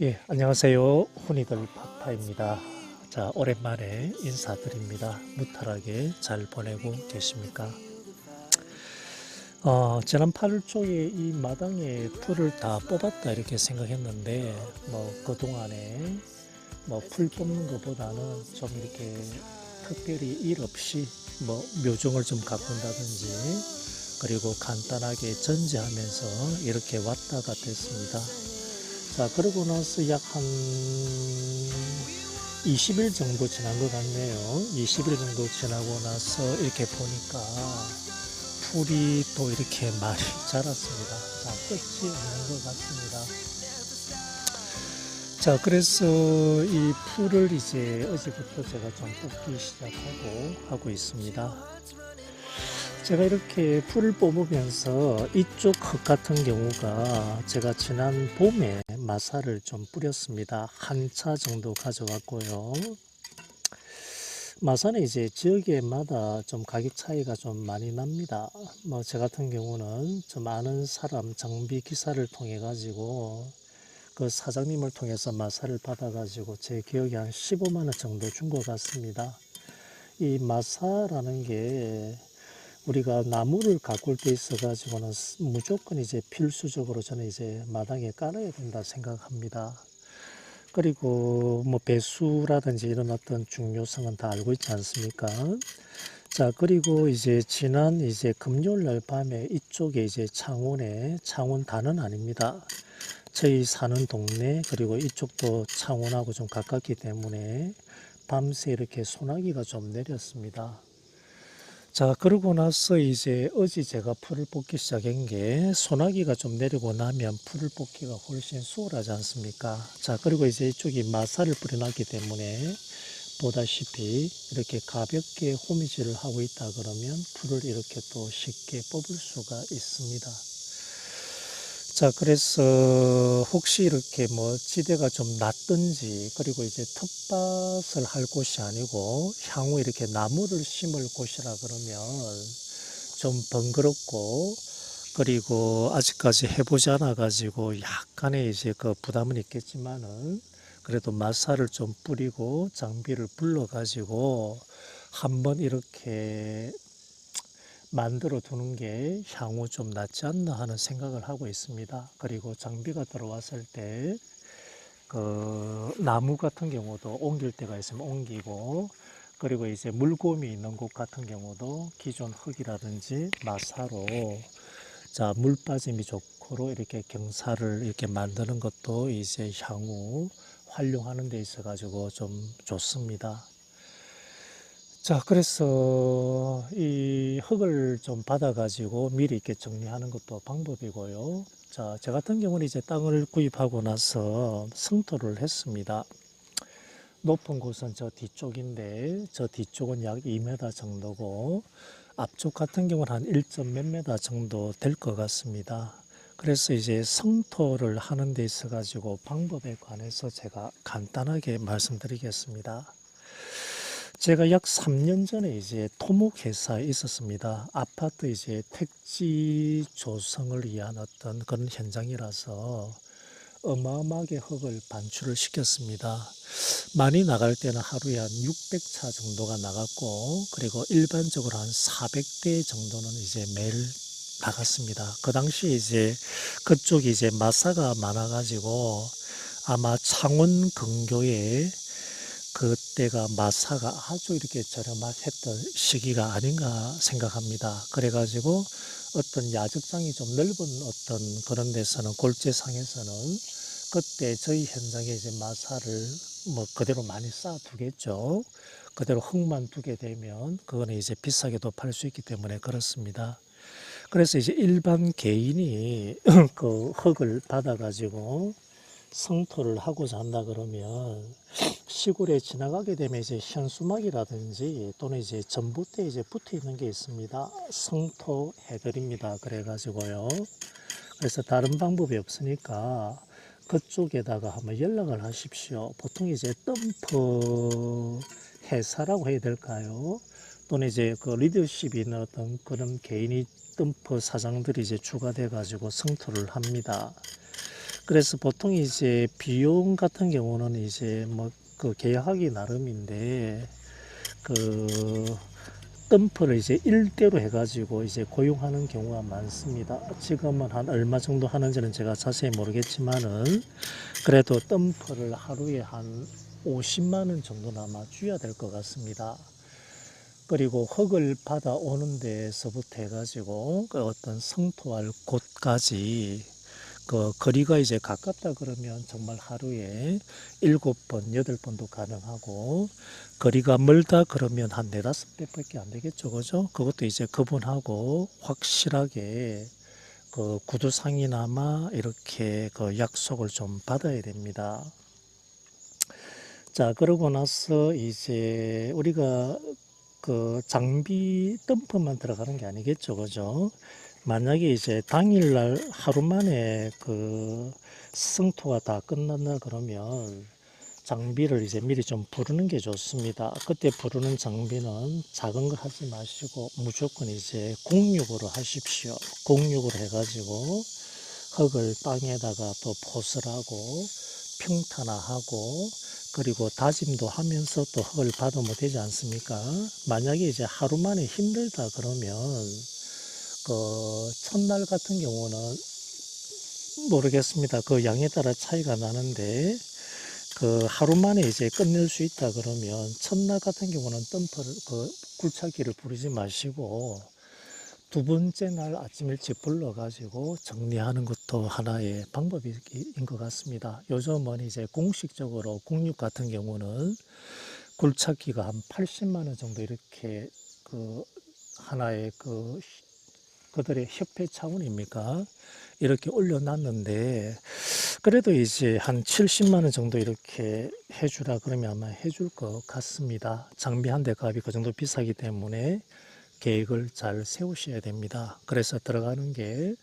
예, 안녕하세요. 훈이들 파파입니다. 자, 오랜만에 인사드립니다. 무탈하게 잘 보내고 계십니까? 지난 8월 초에 이 마당에 풀을 다 뽑았다 이렇게 생각했는데, 그동안에 풀 뽑는 것보다는 좀 이렇게 특별히 일 없이 묘종을 좀 가꾼다든지, 그리고 간단하게 전지하면서 이렇게 왔다가 됐습니다. 자, 그러고 나서 약 한 20일 정도 지난 것 같네요. 20일 정도 지나고 나서 이렇게 보니까 풀이 또 이렇게 많이 자랐습니다. 자, 끝이 없는 것 같습니다. 자, 그래서 이 풀을 이제 어제부터 제가 좀 뽑기 시작하고 하고 있습니다. 제가 이렇게 풀을 뽑으면서 이쪽 흙 같은 경우가 제가 지난 봄에 마사를 좀 뿌렸습니다. 한 차 정도 가져왔고요. 마사는 이제 지역에마다 좀 가격 차이가 좀 많이 납니다. 제 같은 경우는 좀 아는 사람 장비 기사를 통해 가지고 그 사장님을 통해서 마사를 받아 가지고 제 기억에 한 15만 원 정도 준 것 같습니다. 이 마사라는 게 우리가 나무를 가꿀 때 있어 가지고는 무조건 이제 필수적으로 저는 이제 마당에 깔아야 된다 생각합니다. 그리고 배수라든지 이런 어떤 중요성은 다 알고 있지 않습니까? 자, 그리고 이제 지난 이제 금요일 날 밤에 이쪽에 이제 창원다는 아닙니다. 저희 사는 동네 그리고 이쪽도 창원하고 좀 가깝기 때문에 밤새 이렇게 소나기가 좀 내렸습니다. 자, 그러고 나서 이제 어제 제가 풀을 뽑기 시작한 게 소나기가 좀 내리고 나면 풀을 뽑기가 훨씬 수월하지 않습니까? 자, 그리고 이제 이쪽이 마사를 뿌려놨기 때문에 보다시피 이렇게 가볍게 호미질을 하고 있다 그러면 풀을 이렇게 또 쉽게 뽑을 수가 있습니다. 자, 그래서 혹시 이렇게 지대가 좀 낮든지 그리고 이제 텃밭을 할 곳이 아니고 향후 이렇게 나무를 심을 곳이라 그러면 좀 번거롭고 그리고 아직까지 해보지 않아 가지고 약간의 이제 그 부담은 있겠지만은 그래도 마사를 좀 뿌리고 장비를 불러 가지고 한번 이렇게 만들어 두는 게 향후 좀 낫지 않나 하는 생각을 하고 있습니다. 그리고 장비가 들어왔을 때 그 나무 같은 경우도 옮길 때가 있으면 옮기고 그리고 이제 물곰이 있는 곳 같은 경우도 기존 흙이라든지 마사로 자, 물 빠짐이 좋도록 이렇게 경사를 이렇게 만드는 것도 이제 향후 활용하는 데 있어 가지고 좀 좋습니다. 자, 그래서 이 흙을 좀 받아가지고 미리 이렇게 정리하는 것도 방법이고요. 자, 저 같은 경우는 이제 땅을 구입하고 나서 성토를 했습니다. 높은 곳은 저 뒤쪽인데, 저 뒤쪽은 약 2m 정도고, 앞쪽 같은 경우는 한 1점 몇 m 정도 될 것 같습니다. 그래서 이제 성토를 하는 데 있어가지고 방법에 관해서 제가 간단하게 말씀드리겠습니다. 제가 약 3년 전에 이제 토목회사에 있었습니다. 아파트 이제 택지 조성을 위한 어떤 그런 현장이라서 어마어마하게 흙을 반출을 시켰습니다. 많이 나갈 때는 하루에 한 600차 정도가 나갔고, 그리고 일반적으로 한 400대 정도는 이제 매일 나갔습니다. 그 당시 이제 그쪽이 이제 마사가 많아가지고 아마 창원 근교에 그때가 마사가 아주 이렇게 저렴했던 시기가 아닌가 생각합니다. 그래가지고 어떤 야적장이 좀 넓은 어떤 그런 데서는 골재상에서는 그때 저희 현장에 이제 마사를 그대로 많이 쌓아두겠죠. 그대로 흙만 두게 되면 그거는 이제 비싸게도 팔 수 있기 때문에 그렇습니다. 그래서 이제 일반 개인이 그 흙을 받아가지고 성토를 하고자 한다 그러면 시골에 지나가게 되면 이제 현수막이라든지 또는 이제 전봇대에 이제 붙어 있는 게 있습니다. 성토 해드립니다. 그래가지고요. 그래서 다른 방법이 없으니까 그쪽에다가 한번 연락을 하십시오. 보통 이제 덤프 회사라고 해야 될까요? 또는 이제 그 리더십이 있는 어떤 그런 개인이 덤프 사장들이 이제 추가돼 가지고 성토를 합니다. 그래서 보통 이제 비용 같은 경우는 이제 뭐 그 계약하기 나름인데 그 덤프를 이제 일대로 해가지고 이제 고용하는 경우가 많습니다. 지금은 한 얼마 정도 하는지는 제가 자세히 모르겠지만은 그래도 덤프를 하루에 한 50만 원 정도는 아마 줘야 될 것 같습니다. 그리고 흙을 받아오는 데서부터 해가지고 그 어떤 성토할 곳까지 그 거리가 이제 가깝다 그러면 정말 하루에 7번, 8번도 가능하고 거리가 멀다 그러면 한 4, 5배밖에 안 되겠죠. 그죠? 그것도 이제 그분하고 확실하게 그 구두상이나마 이렇게 그 약속을 좀 받아야 됩니다. 자, 그러고 나서 이제 우리가 그 장비 덤프만 들어가는 게 아니겠죠. 그죠? 만약에 이제 당일날 하루 만에 그 성토가 다 끝난다 그러면 장비를 이제 미리 좀 부르는 게 좋습니다. 그때 부르는 장비는 작은 걸 하지 마시고 무조건 이제 공육으로 하십시오. 공육으로 해가지고 흙을 땅에다가 또 포설하고 평탄화하고 그리고 다짐도 하면서 또 흙을 받으면 되지 않습니까? 만약에 이제 하루 만에 힘들다 그러면 그 첫날 같은 경우는 모르겠습니다. 그 양에 따라 차이가 나는데 그 하루 만에 이제 끝낼 수 있다 그러면 첫날 같은 경우는 덤프를 그 굴착기를 부르지 마시고 두 번째 날 아침 일찍 불러가지고 정리하는 것도 하나의 방법인 것 같습니다. 요즘은 이제 공식적으로 공육 같은 경우는 굴착기가 한 80만 원 정도 이렇게 그 하나의 그 그들의 협회 차원입니까? 이렇게 올려놨는데 그래도 이제 한 70만 원 정도 이렇게 해주라 그러면 아마 해줄 것 같습니다. 장비 한 대 값이 그 정도 비싸기 때문에 계획을 잘 세우셔야 됩니다. 그래서 들어가는 게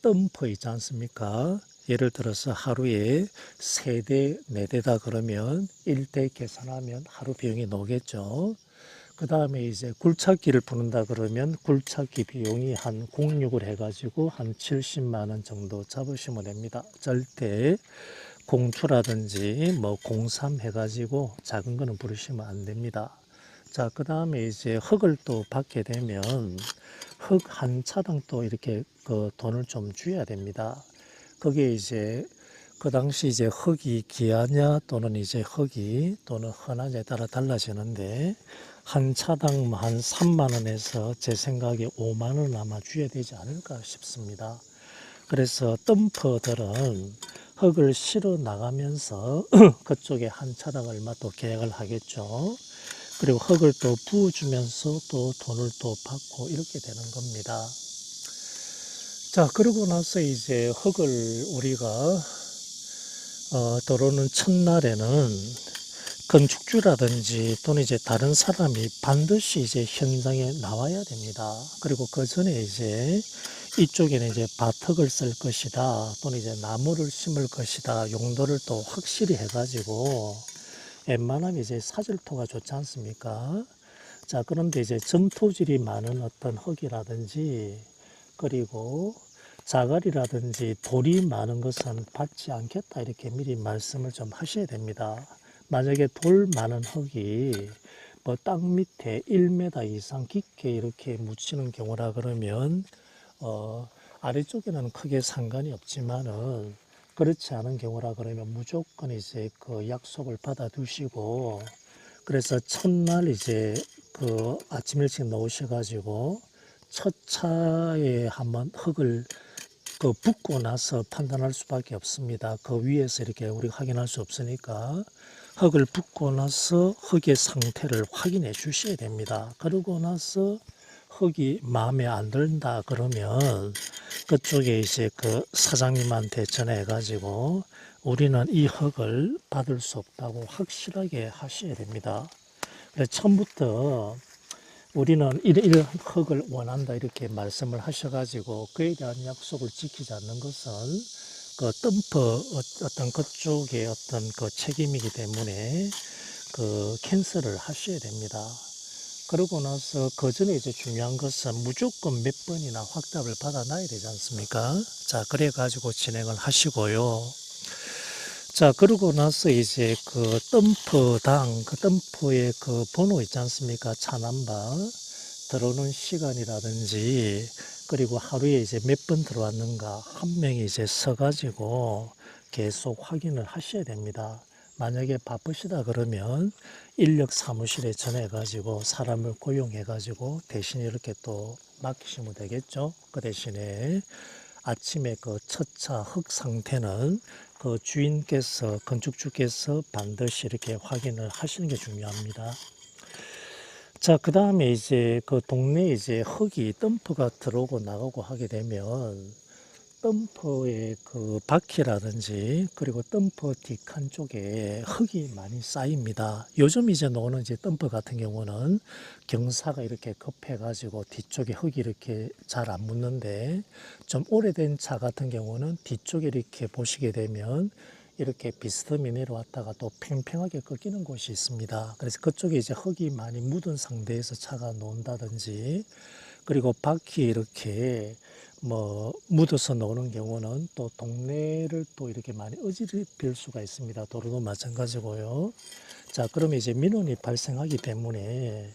덤프 있지 않습니까? 예를 들어서 하루에 3대, 4대다 그러면 1대 계산하면 하루 비용이 나오겠죠. 그 다음에 이제 굴착기를 부른다 그러면 굴착기 비용이 한 공육을 해가지고 한 70만 원 정도 잡으시면 됩니다. 절대 공투라든지 뭐 공삼 해가지고 작은 거는 부르시면 안 됩니다. 자, 그 다음에 이제 흙을 또 받게 되면 흙 한 차당 또 이렇게 그 돈을 좀 줘야 됩니다. 그게 이제 그 당시 이제 흙이 귀하냐 또는 이제 흙이 또는 흔하냐에 따라 달라지는데 한 차당 한 3만 원에서 제 생각에 5만 원 아마 줘야 되지 않을까 싶습니다. 그래서 덤퍼들은 흙을 실어 나가면서 그쪽에 한 차당 얼마 또 계약을 하겠죠. 그리고 흙을 또 부어주면서 또 돈을 또 받고 이렇게 되는 겁니다. 자, 그러고 나서 이제 흙을 우리가 들어오는 첫날에는 건축주라든지 또는 이제 다른 사람이 반드시 이제 현장에 나와야 됩니다. 그리고 그 전에 이제 이쪽에는 이제 밭흙을 쓸 것이다 또는 이제 나무를 심을 것이다 용도를 또 확실히 해가지고 웬만하면 이제 사질토가 좋지 않습니까? 자, 그런데 이제 점토질이 많은 어떤 흙이라든지 그리고 자갈이라든지 돌이 많은 것은 받지 않겠다 이렇게 미리 말씀을 좀 하셔야 됩니다. 만약에 돌 많은 흙이 뭐 땅 밑에 1m 이상 깊게 이렇게 묻히는 경우라 그러면 아래쪽에는 크게 상관이 없지만은 그렇지 않은 경우라 그러면 무조건 이제 그 약속을 받아 두시고 그래서 첫날 이제 그 아침 일찍 나오셔가지고 첫 차에 한번 흙을 그 붓고 나서 판단할 수밖에 없습니다. 그 위에서 이렇게 우리가 확인할 수 없으니까 흙을 붓고 나서 흙의 상태를 확인해 주셔야 됩니다. 그러고 나서 흙이 마음에 안 든다 그러면 그쪽에 이제 그 사장님한테 전화해 가지고 우리는 이 흙을 받을 수 없다고 확실하게 하셔야 됩니다. 그래서 처음부터 우리는 이런 흙을 원한다 이렇게 말씀을 하셔가지고 그에 대한 약속을 지키지 않는 것은 그 덤프 어떤 그쪽의 어떤 그 책임이기 때문에 그 캔슬을 하셔야 됩니다. 그러고 나서 그 전에 이제 중요한 것은 무조건 몇 번이나 확답을 받아놔야 되지 않습니까? 자, 그래가지고 진행을 하시고요. 자, 그러고 나서 이제 그 덤프당, 그 덤프의 그 번호 있지 않습니까? 차 넘버, 들어오는 시간이라든지, 그리고 하루에 이제 몇 번 들어왔는가, 한 명이 이제 서가지고 계속 확인을 하셔야 됩니다. 만약에 바쁘시다 그러면 인력 사무실에 전해가지고 사람을 고용해가지고 대신 이렇게 또 맡기시면 되겠죠. 그 대신에 아침에 그 첫 차 흙 상태는 그 주인께서, 건축주께서 반드시 이렇게 확인을 하시는 게 중요합니다. 자, 그 다음에 이제 그 동네에 이제 흙이 덤프가 들어오고 나가고 하게 되면 덤퍼의 그 바퀴라든지 그리고 덤퍼 뒷칸 쪽에 흙이 많이 쌓입니다. 요즘 이제 나오는 이제 덤퍼 같은 경우는 경사가 이렇게 급해가지고 뒤쪽에 흙이 이렇게 잘 안 묻는데 좀 오래된 차 같은 경우는 뒤쪽에 이렇게 보시게 되면 이렇게 비스듬히 내려왔다가 또 팽팽하게 꺾이는 곳이 있습니다. 그래서 그쪽에 이제 흙이 많이 묻은 상태에서 차가 나온다든지 그리고 바퀴에 이렇게 뭐 묻어서 나오는 경우는 또 동네를 또 이렇게 많이 어지럽힐 수가 있습니다. 도로도 마찬가지고요. 자, 그러면 이제 민원이 발생하기 때문에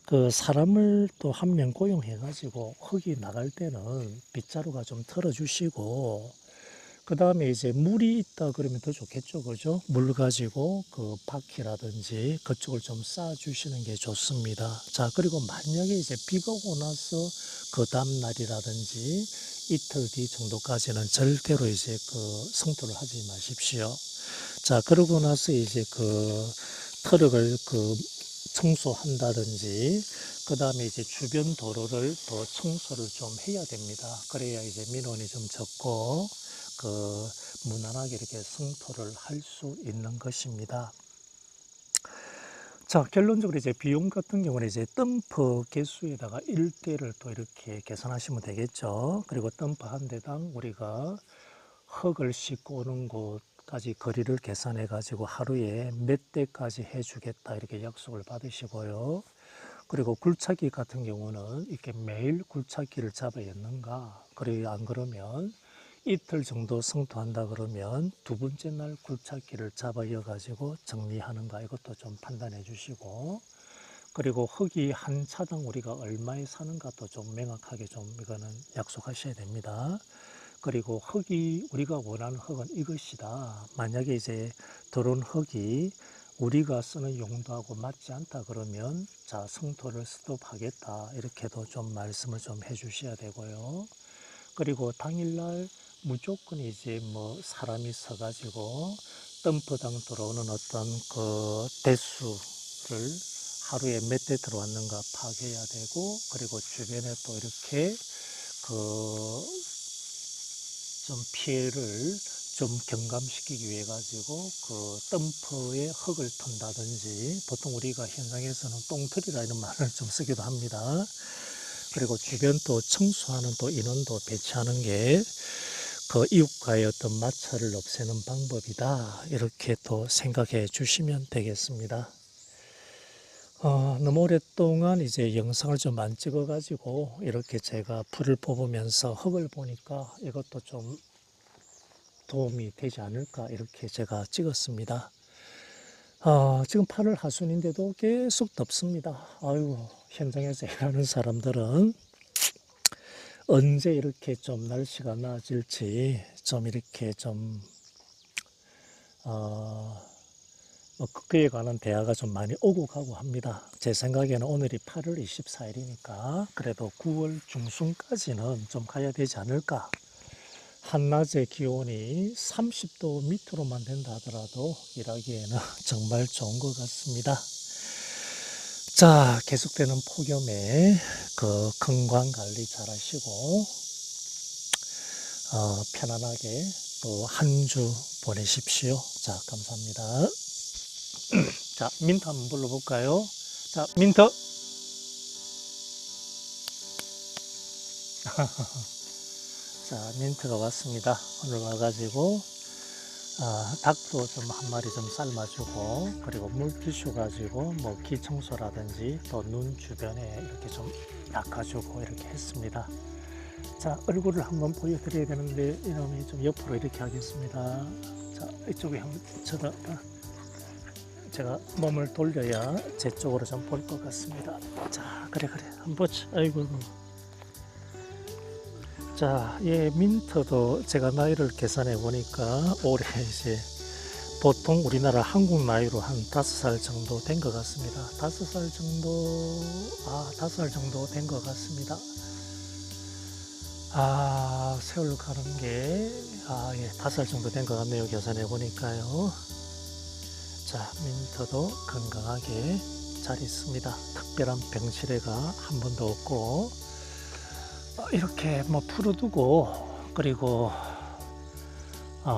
그 사람을 또 한 명 고용해 가지고 흙이 나갈 때는 빗자루가 좀 털어주시고 그 다음에 이제 물이 있다 그러면 더 좋겠죠. 그죠? 물 가지고 그 바퀴라든지 그쪽을 좀 쌓아주시는 게 좋습니다. 자, 그리고 만약에 이제 비가 오고 나서 그 다음날이라든지 이틀 뒤 정도까지는 절대로 이제 그 성토를 하지 마십시오. 자, 그러고 나서 이제 그 트럭을 그 청소한다든지 그 다음에 이제 주변 도로를 더 청소를 좀 해야 됩니다. 그래야 이제 민원이 좀 적고 그 무난하게 이렇게 성토를 할 수 있는 것입니다. 자, 결론적으로 이제 비용 같은 경우는 이제 덤프 개수에다가 1대를 또 이렇게 계산하시면 되겠죠. 그리고 덤프 한 대당 우리가 흙을 싣고 오는 곳까지 거리를 계산해 가지고 하루에 몇 대까지 해주겠다 이렇게 약속을 받으시고요. 그리고 굴착기 같은 경우는 이렇게 매일 굴착기를 잡아야겠는가? 그래 안 그러면 이틀 정도 성토한다 그러면 두 번째 날 굴착기를 잡아여 가지고 정리하는가 이것도 좀 판단해 주시고 그리고 흙이 한 차당 우리가 얼마에 사는가도 좀 명확하게 좀 이거는 약속하셔야 됩니다. 그리고 흙이 우리가 원하는 흙은 이것이다. 만약에 이제 들어온 흙이 우리가 쓰는 용도하고 맞지 않다 그러면 자 성토를 스톱하겠다 이렇게도 좀 말씀을 좀 해주셔야 되고요. 그리고 당일날 무조건 이제 뭐 사람이 서가지고 덤프당 들어오는 어떤 그 대수를 하루에 몇 대 들어왔는가 파악해야 되고 그리고 주변에 또 이렇게 그 좀 피해를 좀 경감시키기 위해 가지고 그 덤프에 흙을 턴다든지 보통 우리가 현장에서는 똥틀이라 이런 말을 좀 쓰기도 합니다. 그리고 주변 또 청소하는 또 인원도 배치하는 게 그 이웃과의 어떤 마찰을 없애는 방법이다. 이렇게 또 생각해 주시면 되겠습니다. 너무 오랫동안 이제 영상을 좀 안 찍어가지고 이렇게 제가 풀을 뽑으면서 흙을 보니까 이것도 좀 도움이 되지 않을까 이렇게 제가 찍었습니다. 지금 8월 하순인데도 계속 덥습니다. 아유, 현장에서 일하는 사람들은 언제 이렇게 좀 날씨가 나아질지 좀 이렇게 좀 뭐 그에 관한 대화가 좀 많이 오고 가고 합니다. 제 생각에는 오늘이 8월 24일이니까 그래도 9월 중순까지는 좀 가야 되지 않을까. 한낮의 기온이 30도 밑으로만 된다 하더라도 일하기에는 정말 좋은 것 같습니다. 자, 계속되는 폭염에 그 건강 관리 잘 하시고, 편안하게 또 한 주 보내십시오. 자, 감사합니다. 자, 민트 한번 불러볼까요? 자, 민트. 자, 민트가 왔습니다. 오늘 와가지고 닭도 좀 한 마리 좀 삶아주고, 그리고 물티슈 가지고 뭐 기 청소라든지 또 눈 주변에 이렇게 좀 닦아주고 이렇게 했습니다. 자, 얼굴을 한번 보여드려야 되는데 이놈이 좀 옆으로 이렇게 하겠습니다. 자, 이쪽에 한번 쳐다봐. 제가 몸을 돌려야 제 쪽으로 좀 볼 것 같습니다. 자, 그래 한번 보자. 아이고. 자, 얘 민트도 제가 나이를 계산해 보니까 올해 이제 보통 우리나라 한국 나이로 한 5살 정도 된 것 같습니다. 5살 정도, 5살 정도 된 것 같습니다. 세월 가는 게, 예, 5살 정도 된 것 같네요. 계산해 보니까요. 자, 민트도 건강하게 잘 있습니다. 특별한 병치레가 한 번도 없고, 이렇게 뭐 풀어두고, 그리고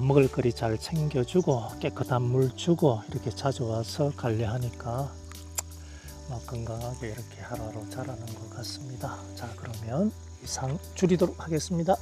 먹을 거리 잘 챙겨주고 깨끗한 물 주고 이렇게 자주 와서 관리하니까 건강하게 이렇게 하루하루 자라는 것 같습니다. 자, 그러면 이상 줄이도록 하겠습니다.